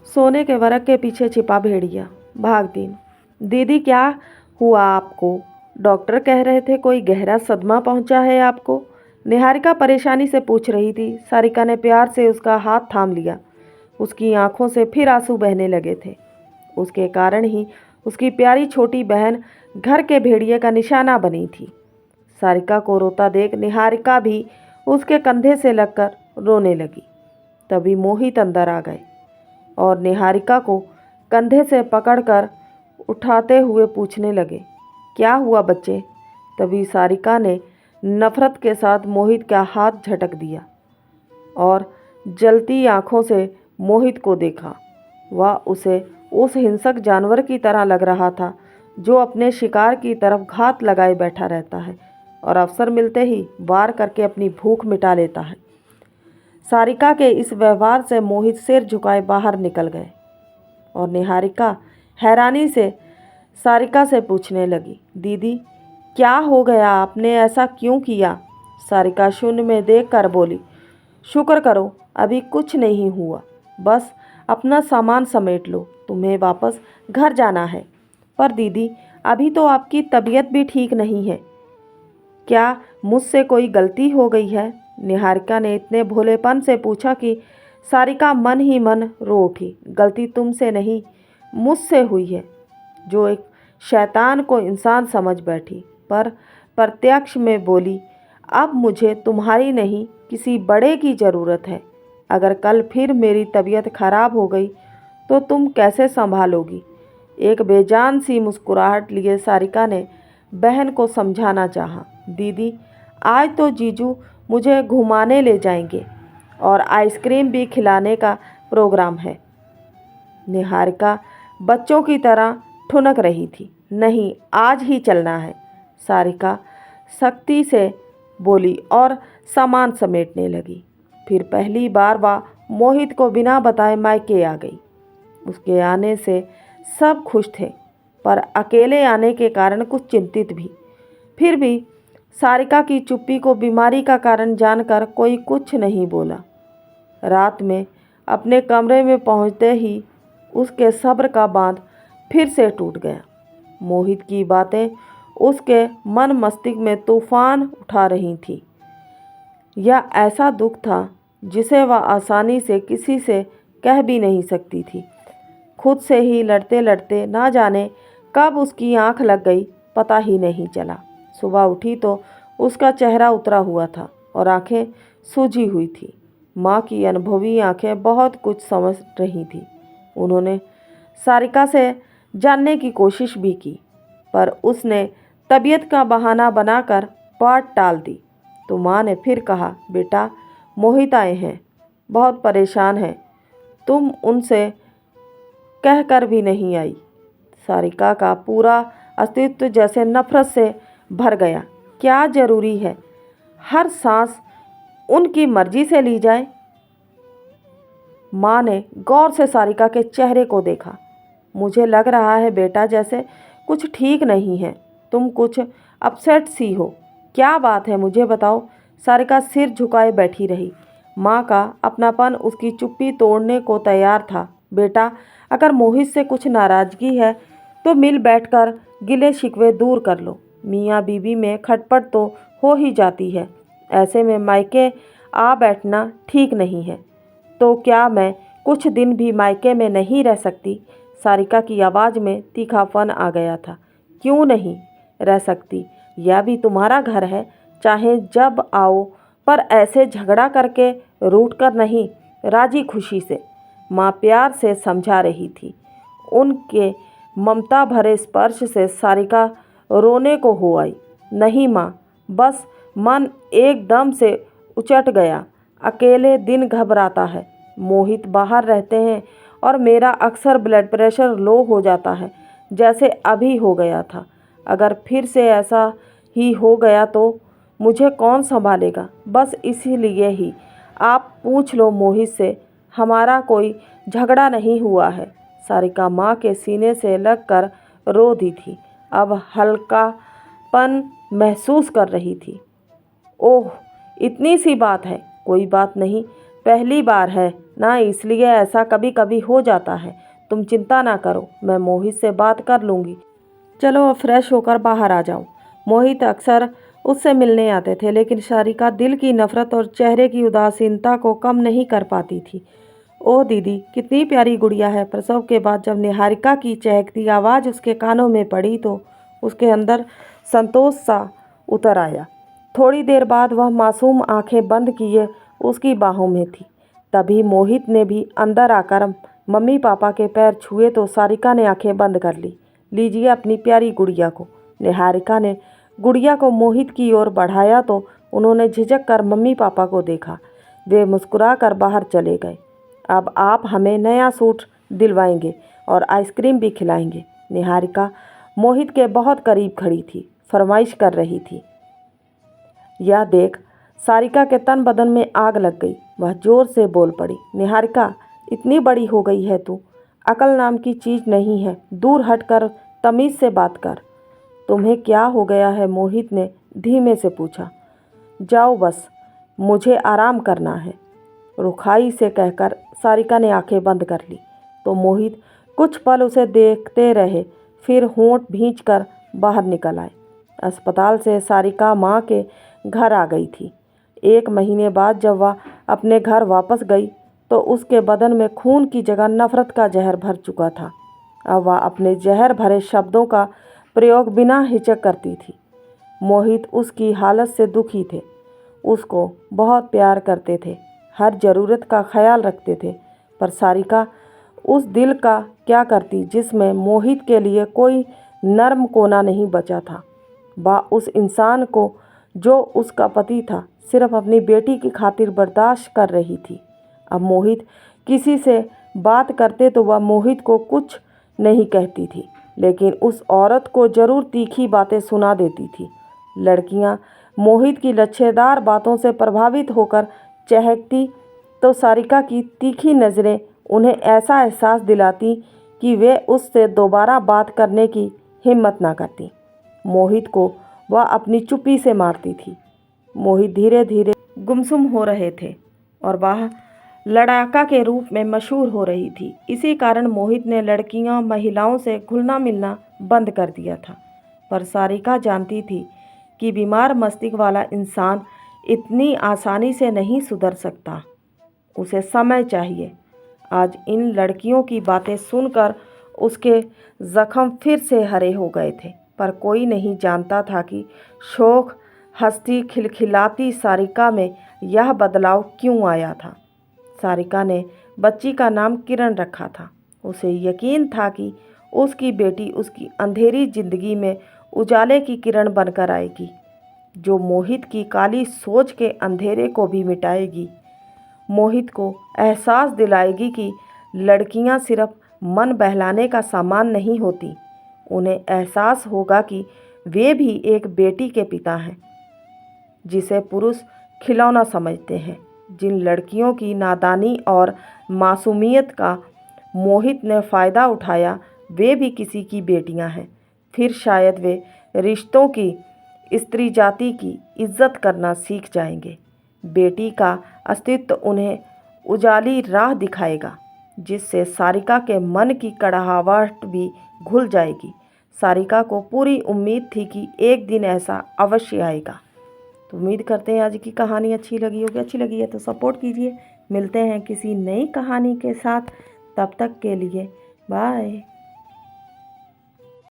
सोने के वरक के पीछे छिपा भेड़िया। भाग 3। दीदी क्या हुआ आपको? डॉक्टर कह रहे थे कोई गहरा सदमा पहुंचा है आपको। निहारिका परेशानी से पूछ रही थी। सारिका ने प्यार से उसका हाथ थाम लिया। उसकी आंखों से फिर आंसू बहने लगे थे। उसके कारण ही उसकी प्यारी छोटी बहन घर के भेड़िए का निशाना बनी थी। सारिका को रोता देख निहारिका भी उसके कंधे से लगकर रोने लगी। तभी मोहित अंदर आ गए और निहारिका को कंधे से पकड़कर उठाते हुए पूछने लगे, क्या हुआ बच्चे? तभी सारिका ने नफरत के साथ मोहित का हाथ झटक दिया और जलती आंखों से मोहित को देखा। वह उसे उस हिंसक जानवर की तरह लग रहा था जो अपने शिकार की तरफ घात लगाए बैठा रहता है और अवसर मिलते ही वार करके अपनी भूख मिटा लेता है। सारिका के इस व्यवहार से मोहित सिर झुकाए बाहर निकल गए और निहारिका हैरानी से सारिका से पूछने लगी, दीदी क्या हो गया, आपने ऐसा क्यों किया? सारिका शून्य में देखकर बोली, शुक्र करो अभी कुछ नहीं हुआ, बस अपना सामान समेट लो, तुम्हें वापस घर जाना है। पर दीदी अभी तो आपकी तबीयत भी ठीक नहीं है, क्या मुझसे कोई गलती हो गई है? निहारिका ने इतने भोलेपन से पूछा कि सारिका मन ही मन रो उठी। गलती तुमसे नहीं मुझसे हुई है, जो एक शैतान को इंसान समझ बैठी। पर प्रत्यक्ष में बोली, अब मुझे तुम्हारी नहीं किसी बड़े की ज़रूरत है। अगर कल फिर मेरी तबीयत खराब हो गई तो तुम कैसे संभालोगी? एक बेजान सी मुस्कुराहट लिए सारिका ने बहन को समझाना चाहा। दीदी आज तो जीजू मुझे घुमाने ले जाएंगे और आइसक्रीम भी खिलाने का प्रोग्राम है। निहारिका बच्चों की तरह ठुनक रही थी। नहीं, आज ही चलना है, सारिका सख्ती से बोली और सामान समेटने लगी। फिर पहली बार वह मोहित को बिना बताए मायके आ गई। उसके आने से सब खुश थे, पर अकेले आने के कारण कुछ चिंतित भी। फिर भी सारिका की चुप्पी को बीमारी का कारण जानकर कोई कुछ नहीं बोला। रात में अपने कमरे में पहुंचते ही उसके सब्र का बांध फिर से टूट गया। मोहित की बातें उसके मन मस्तिष्क में तूफान उठा रही थी। यह ऐसा दुख था जिसे वह आसानी से किसी से कह भी नहीं सकती थी। खुद से ही लड़ते लड़ते ना जाने कब उसकी आंख लग गई, पता ही नहीं चला। सुबह उठी तो उसका चेहरा उतरा हुआ था और आंखें सूजी हुई थी। माँ की अनुभवी आंखें बहुत कुछ समझ रही थी। उन्होंने सारिका से जानने की कोशिश भी की, पर उसने तबीयत का बहाना बनाकर बात टाल दी। तो माँ ने फिर कहा, बेटा मोहित आए हैं, बहुत परेशान हैं, तुम उनसे कह कर भी नहीं आई। सारिका का पूरा अस्तित्व जैसे नफरत से भर गया। क्या ज़रूरी है हर सांस उनकी मर्जी से ली जाए? माँ ने गौर से सारिका के चेहरे को देखा। मुझे लग रहा है बेटा जैसे कुछ ठीक नहीं है, तुम कुछ अपसेट सी हो, क्या बात है मुझे बताओ? सारिका सिर झुकाए बैठी रही। माँ का अपनापन उसकी चुप्पी तोड़ने को तैयार था। बेटा अगर मोहित से कुछ नाराज़गी है तो मिल बैठकर गिले शिकवे दूर कर लो। मियाँ बीवी में खटपट तो हो ही जाती है, ऐसे में मायके आ बैठना ठीक नहीं है। तो क्या मैं कुछ दिन भी मायके में नहीं रह सकती? सारिका की आवाज़ में तीखापन आ गया था। क्यों नहीं रह सकती? यह भी तुम्हारा घर है, चाहे जब आओ, पर ऐसे झगड़ा करके रूठ कर नहीं, राजी खुशी से। माँ प्यार से समझा रही थी। उनके ममता भरे स्पर्श से सारिका रोने को हो आई। नहीं माँ, बस मन एकदम से उचट गया। अकेले दिन घबराता है, मोहित बाहर रहते हैं और मेरा अक्सर ब्लड प्रेशर लो हो जाता है, जैसे अभी हो गया था। अगर फिर से ऐसा ही हो गया तो मुझे कौन संभालेगा? बस इसीलिए ही आप पूछ लो मोहित से, हमारा कोई झगड़ा नहीं हुआ है। सारिका माँ के सीने से लगकर रो दी थी। अब हल्कापन महसूस कर रही थी। ओह, इतनी सी बात है, कोई बात नहीं, पहली बार है ना, इसलिए ऐसा कभी कभी हो जाता है। तुम चिंता ना करो, मैं मोहित से बात कर लूँगी। चलो अब फ्रेश होकर बाहर आ जाओ। मोहित अक्सर उससे मिलने आते थे, लेकिन सारिका दिल की नफरत और चेहरे की उदासीनता को कम नहीं कर पाती थी। ओह दीदी, कितनी प्यारी गुड़िया है। प्रसव के बाद जब निहारिका की चहकती आवाज़ उसके कानों में पड़ी तो उसके अंदर संतोष सा उतर आया। थोड़ी देर बाद वह मासूम आंखें बंद किए उसकी बाहों में थी। तभी मोहित ने भी अंदर आकर मम्मी पापा के पैर छुए तो सारिका ने आंखें बंद कर ली। लीजिए अपनी प्यारी गुड़िया को। निहारिका ने गुड़िया को मोहित की ओर बढ़ाया तो उन्होंने झिझक कर मम्मी पापा को देखा। वे मुस्कुरा कर बाहर चले गए। अब आप हमें नया सूट दिलवाएंगे और आइसक्रीम भी खिलाएंगे। निहारिका मोहित के बहुत करीब खड़ी थी, फरमाइश कर रही थी। यह देख सारिका के तन बदन में आग लग गई। वह जोर से बोल पड़ी, निहारिका, इतनी बड़ी हो गई है तू, अकल नाम की चीज़ नहीं है। दूर हटकर तमीज़ से बात कर। तुम्हें क्या हो गया है? मोहित ने धीमे से पूछा। जाओ बस, मुझे आराम करना है, रुखाई से कहकर सारिका ने आंखें बंद कर ली। तो मोहित कुछ पल उसे देखते रहे, फिर होंठ भींचकर बाहर निकल आए। अस्पताल से सारिका माँ के घर आ गई थी। 1 महीने बाद जब वह अपने घर वापस गई तो उसके बदन में खून की जगह नफरत का जहर भर चुका था। अब वह अपने जहर भरे शब्दों का प्रयोग बिना हिचक करती थी। मोहित उसकी हालत से दुखी थे, उसको बहुत प्यार करते थे, हर ज़रूरत का ख्याल रखते थे। पर सारिका उस दिल का क्या करती जिसमें मोहित के लिए कोई नर्म कोना नहीं बचा था। वह उस इंसान को जो उसका पति था सिर्फ अपनी बेटी की खातिर बर्दाश्त कर रही थी। अब मोहित किसी से बात करते तो वह मोहित को कुछ नहीं कहती थी, लेकिन उस औरत को ज़रूर तीखी बातें सुना देती थी। लड़कियां मोहित की लच्छेदार बातों से प्रभावित होकर चहकती तो सारिका की तीखी नज़रें उन्हें ऐसा एहसास दिलाती कि वे उससे दोबारा बात करने की हिम्मत ना करती। मोहित को वह अपनी चुप्पी से मारती थी। मोहित धीरे धीरे गुमसुम हो रहे थे और वह लड़ाका के रूप में मशहूर हो रही थी। इसी कारण मोहित ने लड़कियां महिलाओं से घुलना मिलना बंद कर दिया था। पर सारिका जानती थी कि बीमार मस्तिष्क वाला इंसान इतनी आसानी से नहीं सुधर सकता, उसे समय चाहिए। आज इन लड़कियों की बातें सुनकर उसके जख्म फिर से हरे हो गए थे, पर कोई नहीं जानता था कि शोक हंसती खिलखिलाती सारिका में यह बदलाव क्यों आया था। सारिका ने बच्ची का नाम किरण रखा था। उसे यकीन था कि उसकी बेटी उसकी अंधेरी जिंदगी में उजाले की किरण बनकर आएगी, जो मोहित की काली सोच के अंधेरे को भी मिटाएगी। मोहित को एहसास दिलाएगी कि लड़कियां सिर्फ मन बहलाने का सामान नहीं होती। उन्हें एहसास होगा कि वे भी एक बेटी के पिता हैं, जिसे पुरुष खिलौना समझते हैं। जिन लड़कियों की नादानी और मासूमियत का मोहित ने फ़ायदा उठाया, वे भी किसी की बेटियां हैं। फिर शायद वे रिश्तों की, स्त्री जाति की इज्जत करना सीख जाएंगे। बेटी का अस्तित्व उन्हें उजाली राह दिखाएगा, जिससे सारिका के मन की कड़वाहट भी घुल जाएगी। सारिका को पूरी उम्मीद थी कि एक दिन ऐसा अवश्य आएगा। तो उम्मीद करते हैं आज की कहानी अच्छी लगी होगी। अच्छी लगी है तो सपोर्ट कीजिए। मिलते हैं किसी नई कहानी के साथ, तब तक के लिए बाय।